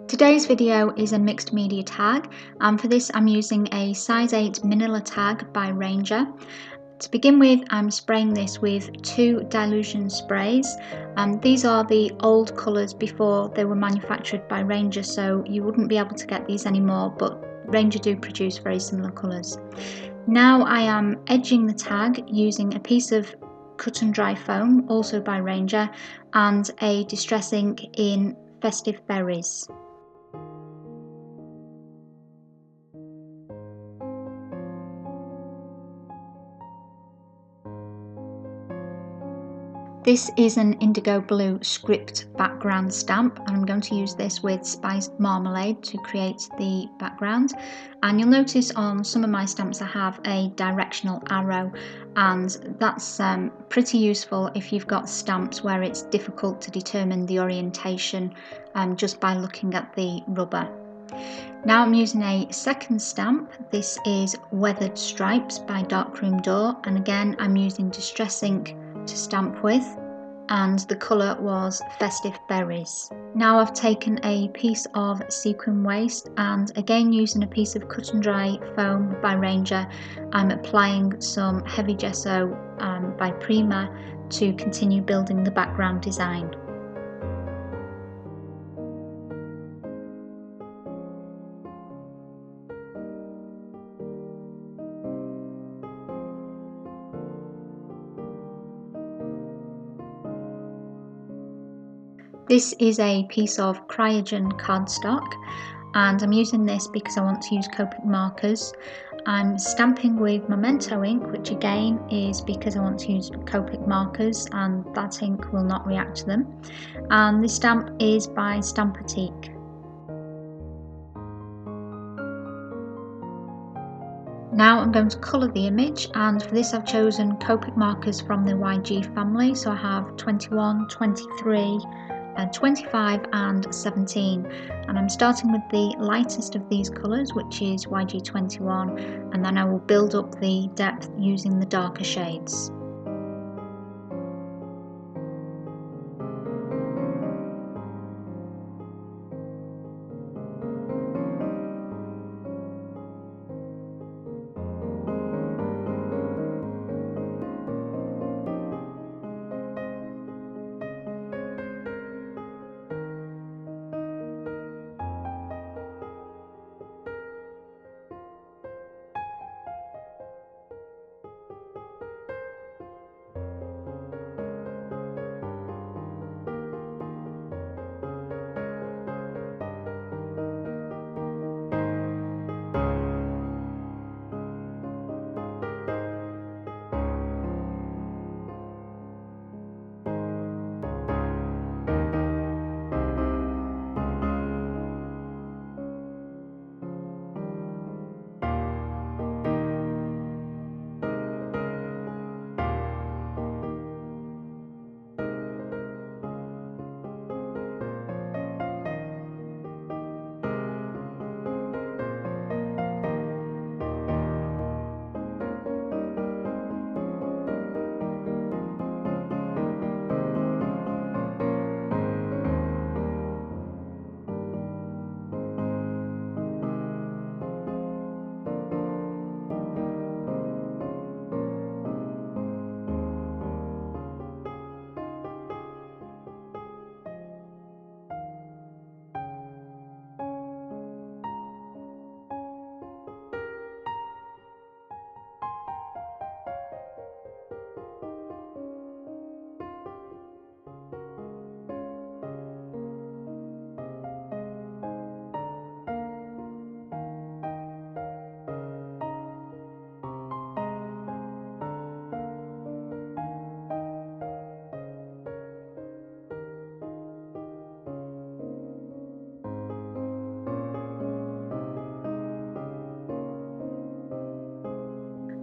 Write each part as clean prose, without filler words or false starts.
Today's video is a mixed media tag, and for this I'm using a size 8 manila tag by Ranger. To begin with, I'm spraying this with 2 Dylusions sprays. These are the old colours before they were manufactured by Ranger, so you wouldn't be able to get these anymore, but Ranger do produce very similar colours. Now I am edging the tag using a piece of cut and dry foam, also by Ranger, and a distress ink in Festive Berries. This is an indigo blue script background stamp, and I'm going to use this with spiced marmalade to create the background. And you'll notice on some of my stamps I have a directional arrow, and that's pretty useful if you've got stamps where it's difficult to determine the orientation just by looking at the rubber. Now I'm using a second stamp. This is Weathered Stripes by Darkroom Door, and again I'm using distress ink to stamp with, and the colour was Festive Berries. Now I've taken a piece of sequin waste, and again using a piece of cut and dry foam by Ranger, I'm applying some heavy gesso by Prima to continue building the background design. This is a piece of Cryogen cardstock, and I'm using this because I want to use Copic markers. I'm stamping with Memento ink, which again is because I want to use Copic markers and that ink will not react to them. And this stamp is by Stampotique. Now I'm going to colour the image, and for this I've chosen Copic markers from the YG family, so I have 21, 23, 25 and 17, and I'm starting with the lightest of these colours, which is YG21, and then I will build up the depth using the darker shades.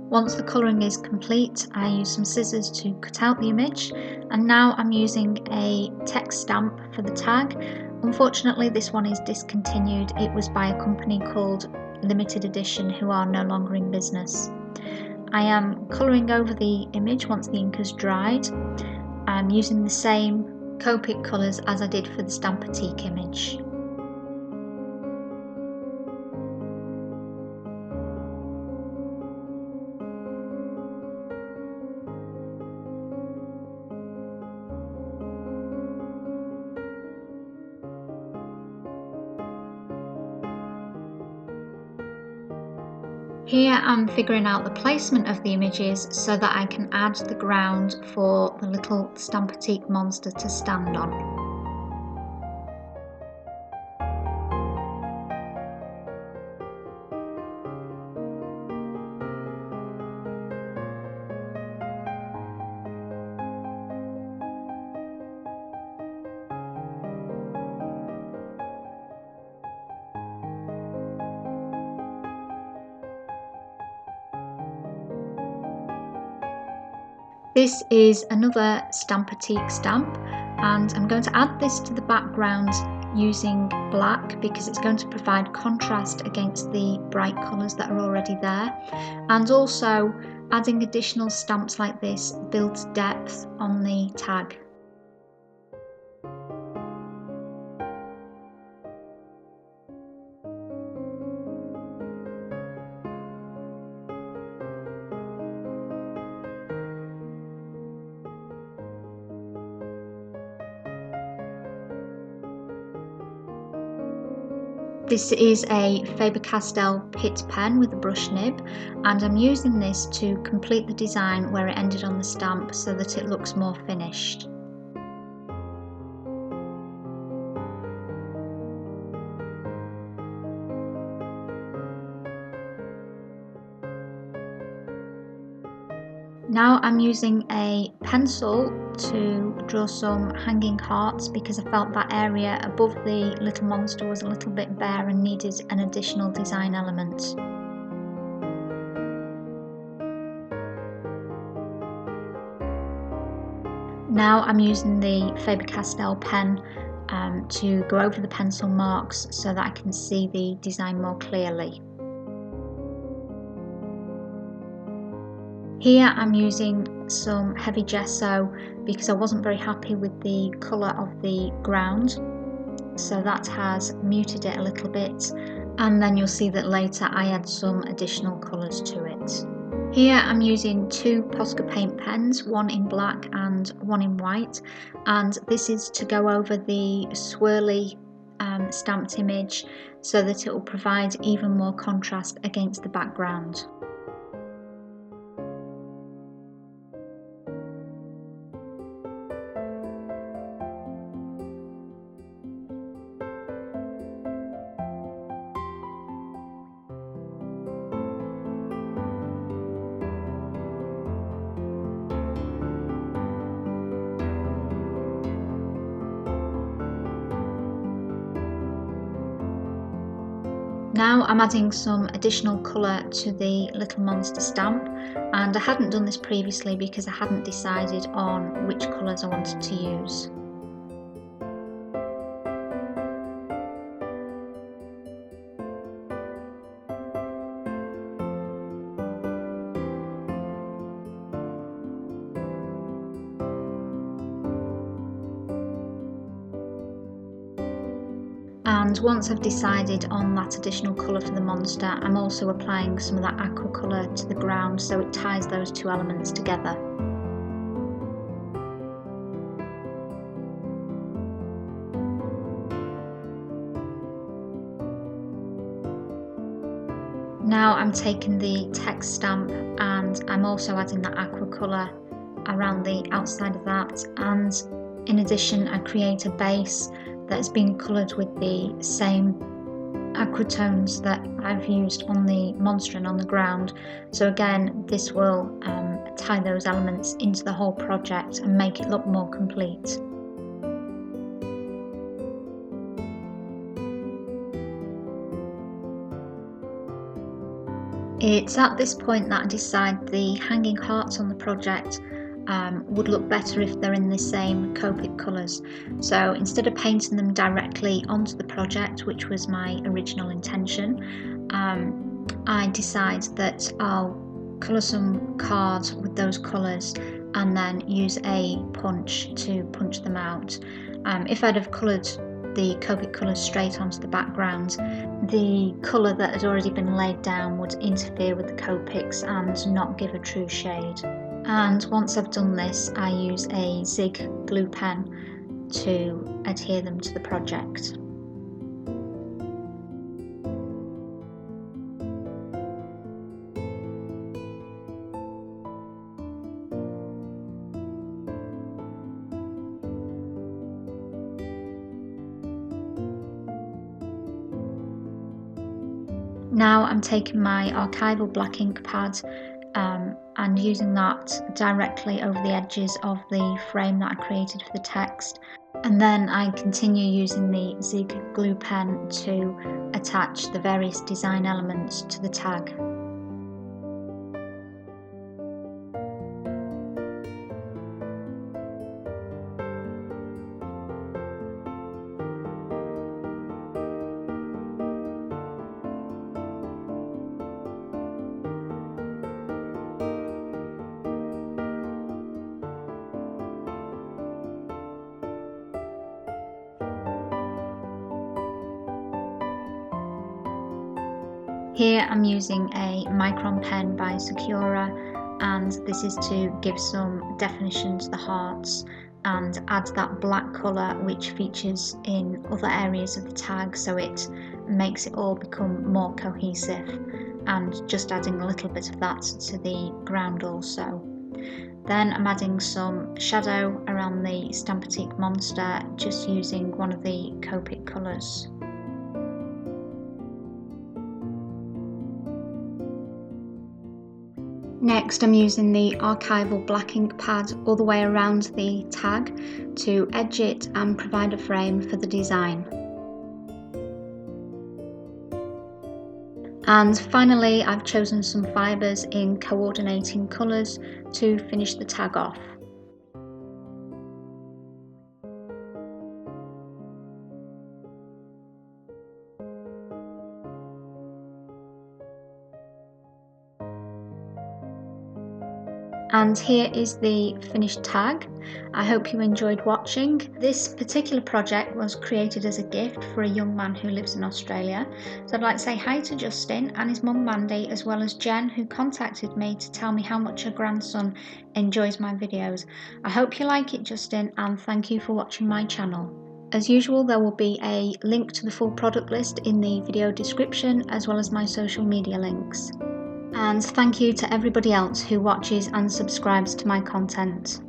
Once the colouring is complete, I use some scissors to cut out the image, and now I'm using a text stamp for the tag. Unfortunately, this one is discontinued. It was by a company called Limited Edition, who are no longer in business. I am colouring over the image once the ink has dried. I'm using the same Copic colours as I did for the Stampotique image. Here I'm figuring out the placement of the images so that I can add the ground for the little Stampotique monster to stand on. This is another Stampotique stamp, and I'm going to add this to the background using black because it's going to provide contrast against the bright colours that are already there, and also adding additional stamps like this builds depth on the tag. This is a Faber-Castell Pitt pen with a brush nib, and I'm using this to complete the design where it ended on the stamp so that it looks more finished. Now I'm using a pencil to draw some hanging hearts because I felt that area above the little monster was a little bit bare and needed an additional design element. Now I'm using the Faber-Castell pen to go over the pencil marks so that I can see the design more clearly. Here I'm using some heavy gesso because I wasn't very happy with the colour of the ground, so that has muted it a little bit, and then you'll see that later I add some additional colours to it. Here I'm using two Posca paint pens, one in black and one in white, and this is to go over the swirly stamped image so that it will provide even more contrast against the background. Now I'm adding some additional colour to the little monster stamp, and I hadn't done this previously because I hadn't decided on which colours I wanted to use. And once I've decided on that additional colour for the monster, I'm also applying some of that aqua colour to the ground so it ties those two elements together. Now I'm taking the text stamp and I'm also adding that aqua colour around the outside of that, and in addition I create a base that has been coloured with the same aqua tones that I've used on the monster and on the ground. So again, this will tie those elements into the whole project and make it look more complete. It's at this point that I decide the hanging hearts on the project would look better if they're in the same Copic colours. So instead of painting them directly onto the project, which was my original intention, I decide that I'll colour some cards with those colours and then use a punch to punch them out. If I'd have coloured the Copic colours straight onto the background, the colour that had already been laid down would interfere with the Copics and not give a true shade. And once I've done this, I use a Zig glue pen to adhere them to the project. Now I'm taking my archival black ink pad and using that directly over the edges of the frame that I created for the text. And then I continue using the Zig glue pen to attach the various design elements to the tag. Here I'm using a micron pen by Sakura, and this is to give some definition to the hearts and add that black colour which features in other areas of the tag, so it makes it all become more cohesive, and just adding a little bit of that to the ground also. Then I'm adding some shadow around the Stampotique monster, just using one of the Copic colours. Next, I'm using the archival black ink pad all the way around the tag to edge it and provide a frame for the design. And finally, I've chosen some fibres in coordinating colours to finish the tag off. And here is the finished tag. I hope you enjoyed watching. This particular project was created as a gift for a young man who lives in Australia. So I'd like to say hi to Justin and his mum Mandy, as well as Jen, who contacted me to tell me how much her grandson enjoys my videos. I hope you like it, Justin, and thank you for watching my channel. As usual, there will be a link to the full product list in the video description, as well as my social media links. And thank you to everybody else who watches and subscribes to my content.